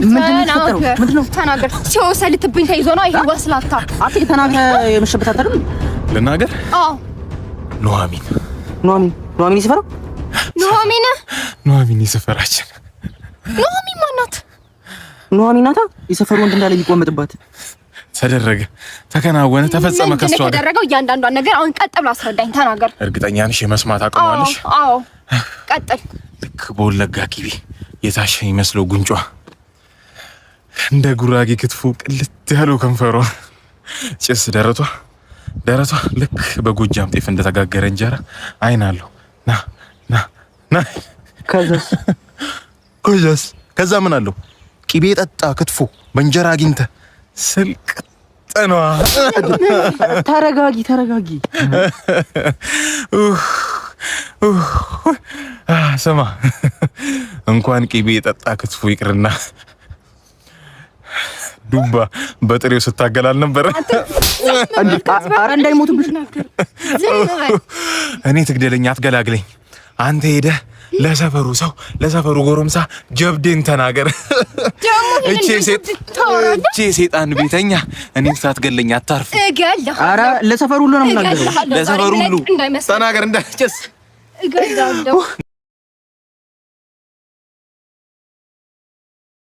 ምንድነው? ተናገር። ሲወሰልትብኝ ተይዞ ነው ይሄ ወስላታ። አጥቂ ተናገር። የመሸበት አይደለም ልናገር? አዎ ኑሐሚን ይሰፈራ? ኑሐሚን ይሰፈራችን። ኑሐሚን ማናት? ኑሐሚን ናታ። ይሰፈሩ ወንድ እንዳለ የሚቆመጥባት ተደረገ፣ ተከናወነ፣ ተፈጸመ። ከሷ ጋር ተደረገው እያንዳንዷን ነገር አሁን ቀጥ ብሎ አስረዳኝ። ተናገር። እርግጠኛ ነሽ የመስማት አቅሟለሽ? አዎ ቀጥል። ልክ በወለጋ ቂቤ የታሸ ይመስለው ጉንጯ፣ እንደ ጉራጌ ክትፎ ቅልት ያለው ከንፈሯ፣ ጭስ ደረቷ ልክ በጎጃም ጤፍ እንደተጋገረ እንጀራ አይን አለው። ና ከዛ ምን አለው? ቂቤ ጠጣ ክትፎ በእንጀራ አግኝተ ስልቅ ጠኗ። ተረጋጊ ስማ፣ እንኳን ቂቤ የጠጣ ክትፎ ይቅርና ዱባ በጥሬው ስታገላል ነበር። አረ እንዳይሞቱብሽ እኔ ትግደለኛ አትገላግለኝ። አንተ ሄደህ ለሰፈሩ ጎረምሳ ጀብዴን ተናገር። እቺ ሴጣን ቤተኛ እኔን ሳትገለኝ አታርፍ። አረ ለሰፈሩ ሁሉ ነው የምናገረው። ለሰፈሩ ሁሉ ተናገር እንዳይጨስ